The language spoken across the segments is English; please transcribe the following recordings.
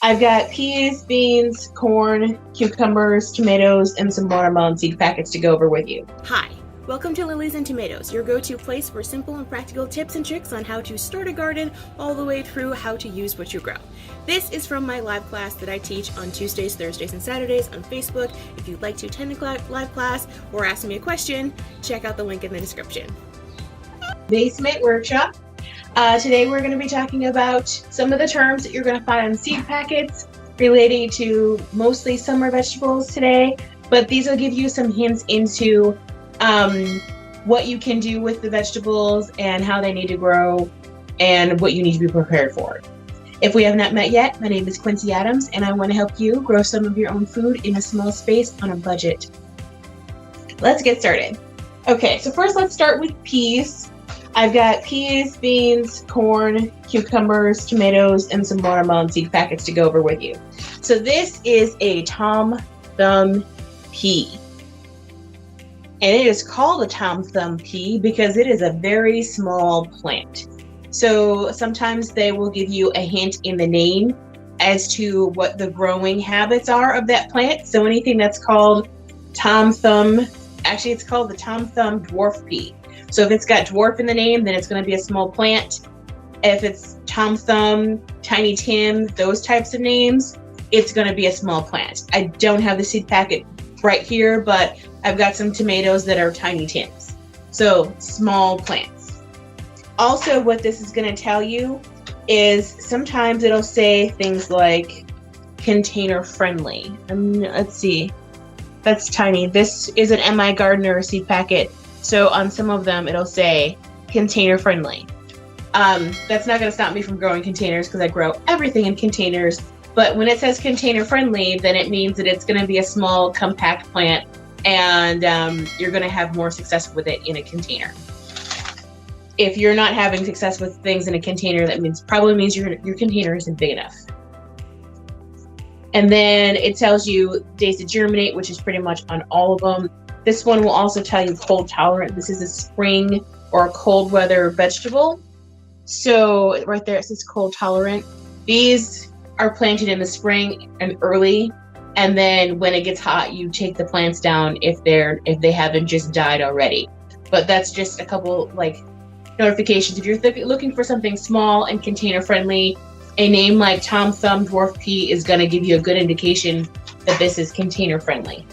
I've got peas, beans, corn, cucumbers, tomatoes, and some watermelon seed packets to go over with you. Hi, welcome to Lilies and Tomatoes, your go-to place for simple and practical tips and tricks on how to start a garden all the way through how to use what you grow. This is from my live class that I teach on Tuesdays, Thursdays, and Saturdays on Facebook. If you'd like to attend a live class or ask me a question, check out the link in the description. Basement workshop. Today we're going to be talking about some of the terms that you're going to find on seed packets relating to mostly summer vegetables today, but these will give you some hints into what you can do with the vegetables and how they need to grow and what you need to be prepared for. If we have not met yet, my name is Quincey Adams and I want to help you grow some of your own food in a small space on a budget. Let's get started. Okay, so first let's start with peas. I've got peas, beans, corn, cucumbers, tomatoes, and some watermelon seed packets to go over with you. So this is a Thom pea. And it is called a Thom pea because it is a very small plant. So sometimes they will give you a hint in the name as to what the growing habits are of that plant. So anything that's called actually it's called the Thom dwarf pea. So if it's got dwarf in the name, then it's going to be a small plant. If it's Thom, Tiny Tim, those types of names, it's going to be a small plant. I don't have the seed packet right here, but I've got some tomatoes that are Tiny Tims. So small plants. Also, what this is going to tell you is sometimes it'll say things like container friendly. Let's see. That's tiny. This is an MI Gardener seed packet. So on some of them, it'll say container friendly. That's not going to stop me from growing containers because I grow everything in containers. But when it says container friendly, then it means that it's going to be a small, compact plant, and you're going to have more success with it in a container. If you're not having success with things in a container, that probably means your container isn't big enough. And then it tells you days to germinate, which is pretty much on all of them. This one will also tell you cold tolerant. This is a spring or a cold weather vegetable. So right there it says cold tolerant. These are planted in the spring and early, and then when it gets hot, you take the plants down if they haven't just died already. But that's just a couple notifications. If you're looking for something small and container friendly, a name like Thom dwarf pea is going to give you a good indication that this is container friendly.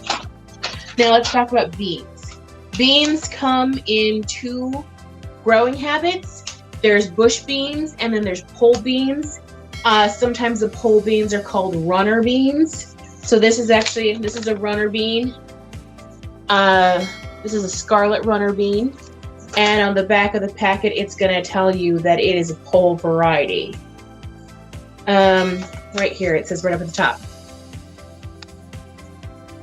Now let's talk about beans. Beans come in two growing habits. There's bush beans and then there's pole beans. Sometimes the pole beans are called runner beans. So this is a runner bean. This is a Scarlet runner bean. And on the back of the packet, it's going to tell you that it is a pole variety. Right here, it says right up at the top.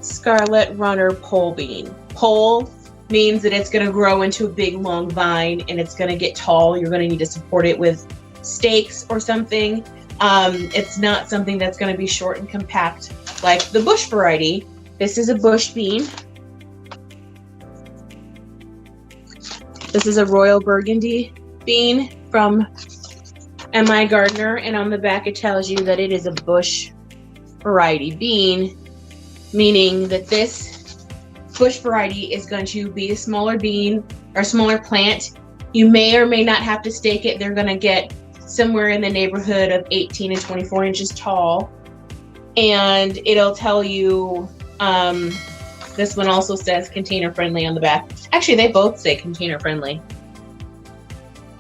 Scarlet runner pole bean. Pole means that it's going to grow into a big long vine and it's going to get tall. You're going to need to support it with stakes or something. It's not something that's going to be short and compact like the bush variety. This is a bush bean. This is a royal Burgundy bean from MI Gardener, and on the back it tells you that it is a bush variety bean, meaning that this bush variety is going to be a smaller bean or smaller plant. You may or may not have to stake it. They're going to get somewhere in the neighborhood of 18 and 24 inches tall. And it'll tell you, this one also says container friendly on the back. Actually, they both say container friendly.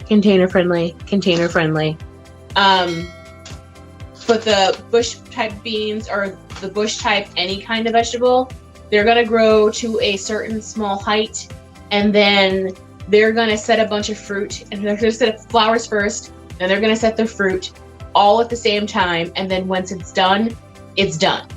Container friendly, container friendly. But the bush type beans or the bush type any kind of vegetable, they're going to grow to a certain small height, and then they're going to set a bunch of fruit, and they're going to set flowers first, and they're going to set the fruit all at the same time, and then once it's done, it's done.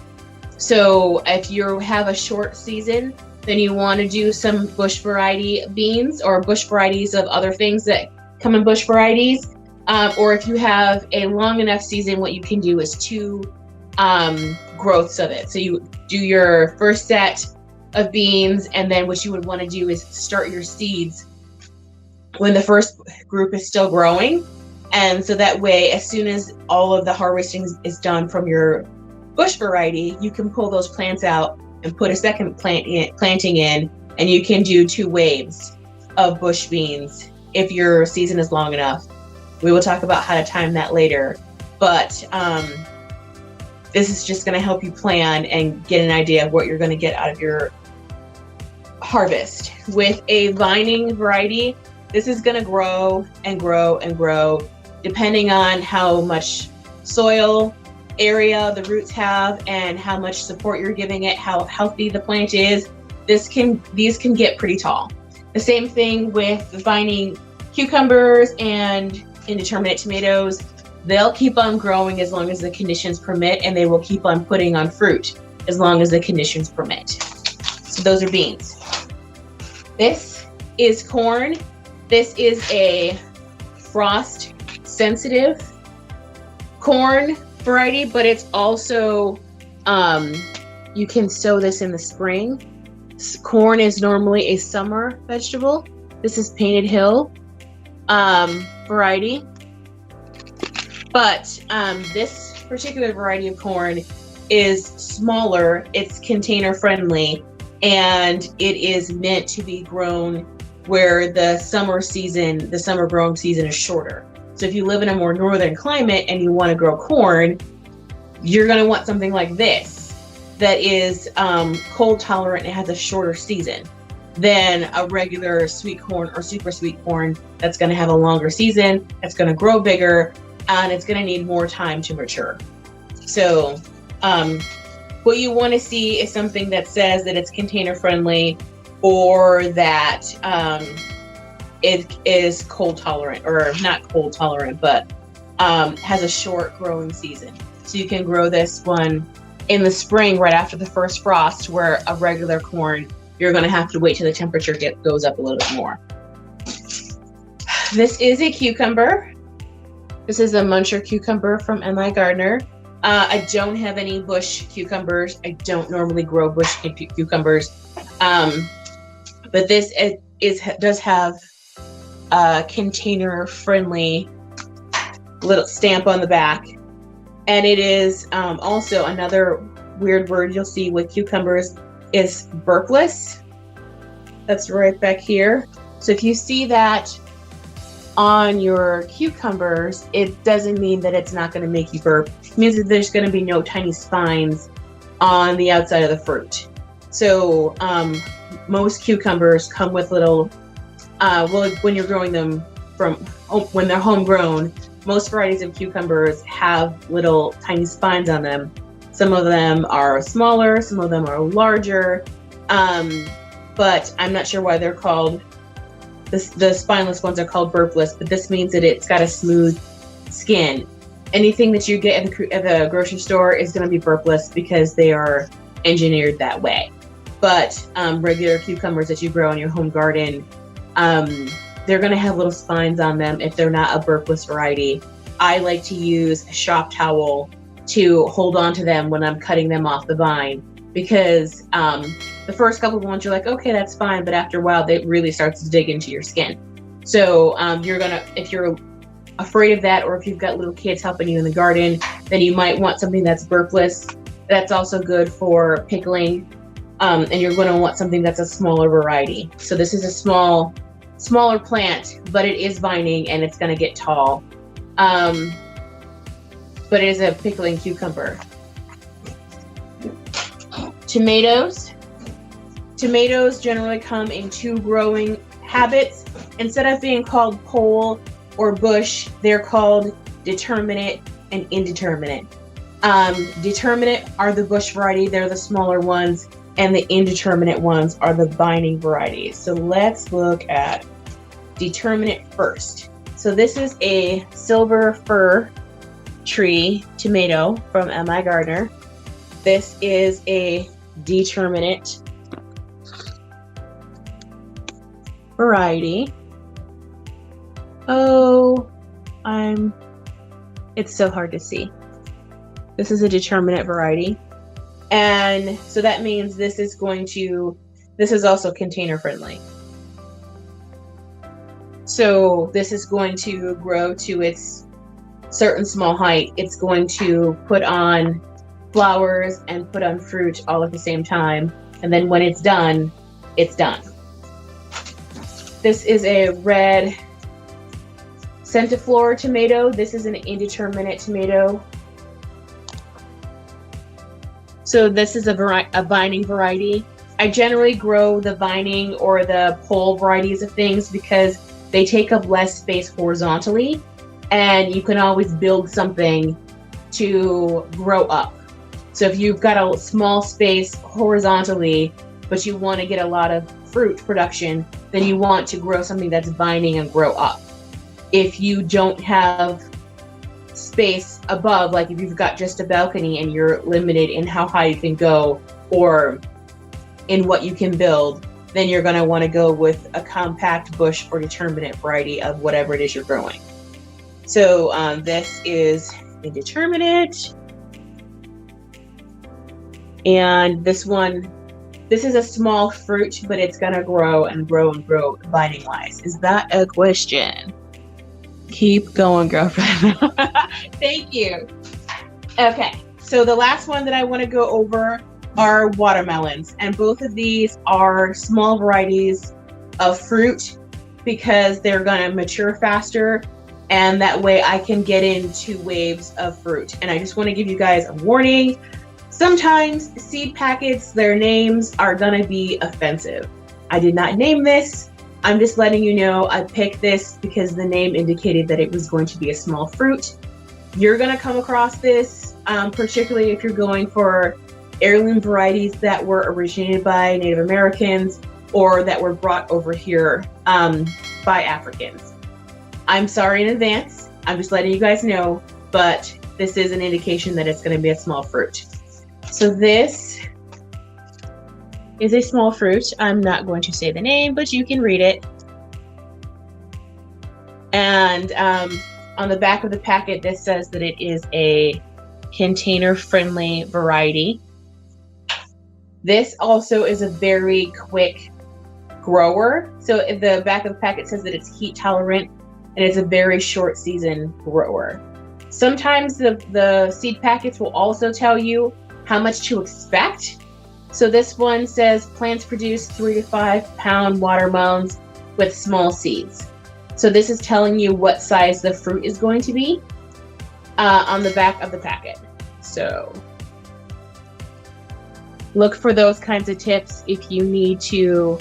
So if you have a short season, then you want to do some bush variety beans or bush varieties of other things that come in bush varieties. Or if you have a long enough season, what you can do is two growths of it. So you do your first set of beans, and then what you would want to do is start your seeds when the first group is still growing, And so that way, as soon as all of the harvesting is done from your bush variety, you can pull those plants out and put a second planting in, and you can do 2 waves of bush beans if your season is long enough. We will talk about how to time that later, but this is just going to help you plan and get an idea of what you're going to get out of your harvest. With a vining variety, this is going to grow and grow and grow depending on how much soil area the roots have and how much support you're giving it, how healthy the plant is. These can get pretty tall. The same thing with the vining cucumbers and indeterminate tomatoes. They'll keep on growing as long as the conditions permit, and they will keep on putting on fruit as long as the conditions permit. So those are beans. This is corn. This is a frost sensitive corn variety, but it's also, you can sow this in the spring. Corn is normally a summer vegetable. This is Painted Hill variety. But this particular variety of corn is smaller, it's container friendly, and it is meant to be grown where the summer growing season is shorter. So if you live in a more northern climate and you want to grow corn, you're going to want something like this that is cold tolerant and has a shorter season than a regular sweet corn or super sweet corn that's going to have a longer season, it's going to grow bigger, and it's going to need more time to mature. So what you want to see is something that says that it's container friendly, or that it is cold tolerant, or not cold tolerant, but has a short growing season. So you can grow this one in the spring right after the first frost, where a regular corn, you're going to have to wait till the temperature goes up a little bit more. This is a cucumber. This is a Muncher Cucumber from M.I. Gardner. I don't have any bush cucumbers. I don't normally grow bush cucumbers. But this does have a container-friendly little stamp on the back. And it is also another weird word you'll see with cucumbers is burpless. That's right back here. So if you see that on your cucumbers, it doesn't mean that it's not going to make you burp. It means that there's going to be no tiny spines on the outside of the fruit. So most cucumbers come with little, when you're growing them when they're homegrown, most varieties of cucumbers have little tiny spines on them. Some of them are smaller, some of them are larger, but I'm not sure why they're called, the spineless ones are called burpless, but this means that it's got a smooth skin. Anything that you get at the grocery store is going to be burpless because they are engineered that way. But regular cucumbers that you grow in your home garden, they're going to have little spines on them if they're not a burpless variety. I like to use a shop towel to hold on to them when I'm cutting them off the vine, because the first couple of ones you're like, okay, that's fine, but after a while it really starts to dig into your skin. So if you're afraid of that, or if you've got little kids helping you in the garden, then you might want something that's burpless. That's also good for pickling, and you're going to want something that's a smaller variety. So this is a smaller plant, but it is vining and it's going to get tall. But it is a pickling cucumber. Tomatoes. Tomatoes generally come in 2 growing habits. Instead of being called pole or bush, they're called determinate and indeterminate. Determinate are the bush variety, they're the smaller ones, and the indeterminate ones are the vining varieties. So let's look at determinate first. So this is a silver fir tree tomato from M.I. Gardner. This is a determinate variety. It's so hard to see. This is a determinate variety. And so that means this is also container friendly. So this is going to grow to its certain small height, it's going to put on flowers and put on fruit all at the same time. And then when it's done, it's done. This is a red Centiflor tomato. This is an indeterminate tomato. So this is a vining variety. I generally grow the vining or the pole varieties of things because they take up less space horizontally, and you can always build something to grow up. So if you've got a small space horizontally, but you want to get a lot of fruit production, then you want to grow something that's vining and grow up. If you don't have space above, like if you've got just a balcony and you're limited in how high you can go or in what you can build, then you're going to want to go with a compact bush or determinate variety of whatever it is you're growing. So this is indeterminate. And this is a small fruit, but it's going to grow and grow and grow vining wise. Is that a question? Keep going, girlfriend. Thank you. Okay, so the last one that I want to go over are watermelons, and both of these are small varieties of fruit because they're going to mature faster, and that way I can get into waves of fruit. And I just want to give you guys a warning. Sometimes seed packets, their names are going to be offensive. I did not name this. I'm just letting you know I picked this because the name indicated that it was going to be a small fruit. You're going to come across this, particularly if you're going for heirloom varieties that were originated by Native Americans or that were brought over here by Africans. I'm sorry in advance. I'm just letting you guys know, but this is an indication that it's going to be a small fruit. So this is a small fruit. I'm not going to say the name, but you can read it. And on the back of the packet, this says that it is a container-friendly variety. This also is a very quick grower. So if the back of the packet says that it's heat tolerant, and it's a very short season grower. Sometimes the seed packets will also tell you how much to expect. So this one says plants produce 3 to 5 pound watermelons with small seeds. So this is telling you what size the fruit is going to be on the back of the packet. So look for those kinds of tips if you need to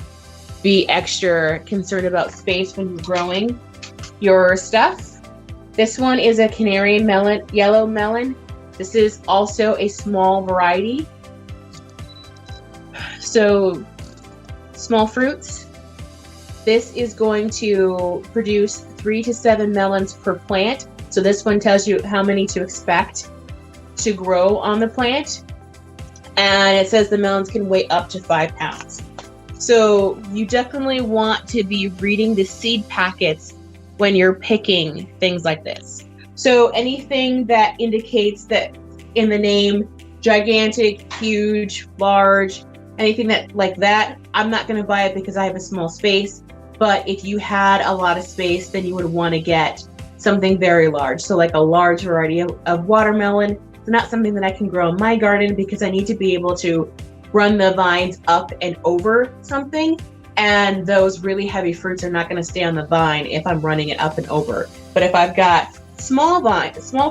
be extra concerned about space when you're growing your stuff. This one is a canary melon, yellow melon. This is also a small variety. So small fruits. This is going to produce 3 to 7 melons per plant. So this one tells you how many to expect to grow on the plant. And it says the melons can weigh up to 5 pounds. So you definitely want to be reading the seed packets when you're picking things like this. So anything that indicates that in the name, gigantic, huge, large, anything that like that, I'm not going to buy it because I have a small space. But if you had a lot of space, then you would want to get something very large. So like a large variety of watermelon. It's not something that I can grow in my garden because I need to be able to run the vines up and over something. And those really heavy fruits are not going to stay on the vine if I'm running it up and over. But if I've got small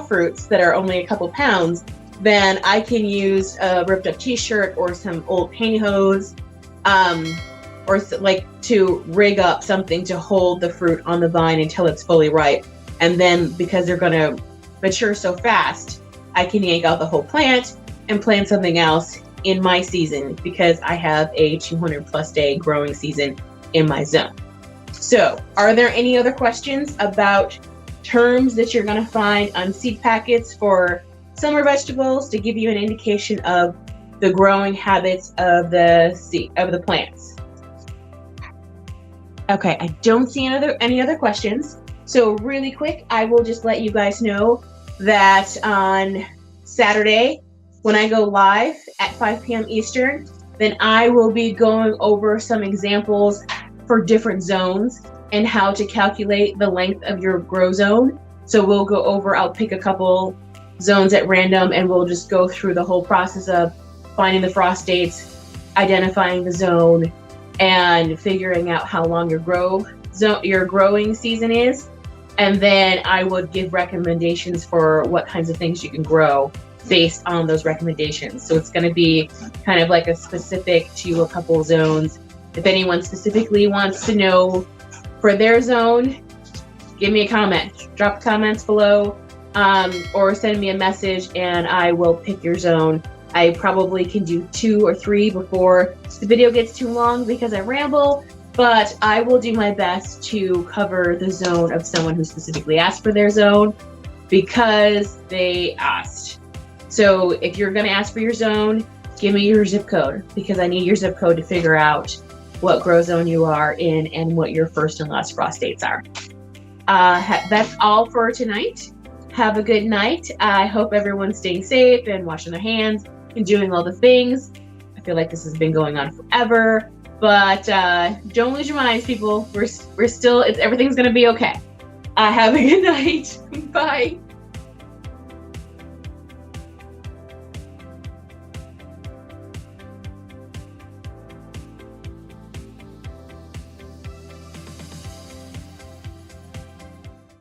fruits that are only a couple pounds, then I can use a ripped up t-shirt or some old pantyhose, or like to rig up something to hold the fruit on the vine until it's fully ripe. And then because they're going to mature so fast, I can yank out the whole plant and plant something else in my season because I have a 200+ day growing season in my zone. So are there any other questions about terms that you're going to find on seed packets for summer vegetables to give you an indication of the growing habits of the plants? Okay, I don't see any other questions. So really quick, I will just let you guys know that on Saturday, when I go live at 5 p.m. Eastern, then I will be going over some examples for different zones and how to calculate the length of your grow zone So we'll go over, I'll pick a couple zones at random, and we'll just go through the whole process of finding the frost dates, identifying the zone, and figuring out how long your growing season is. And then I would give recommendations for what kinds of things you can grow based on those recommendations. So it's going to be kind of like a specific to a couple zones. If anyone specifically wants to know for their zone, give me a comment. Drop comments below, or send me a message and I will pick your zone. I probably can do 2 or 3 before the video gets too long because I ramble, but I will do my best to cover the zone of someone who specifically asked for their zone because they asked. So if you're going to ask for your zone, give me your zip code because I need your zip code to figure out what grow zone you are in and what your first and last frost dates are. That's all for tonight. Have a good night. I hope everyone's staying safe and washing their hands and doing all the things. I feel like this has been going on forever, but don't lose your minds, people. We're still, everything's gonna be okay. Have a good night. Bye.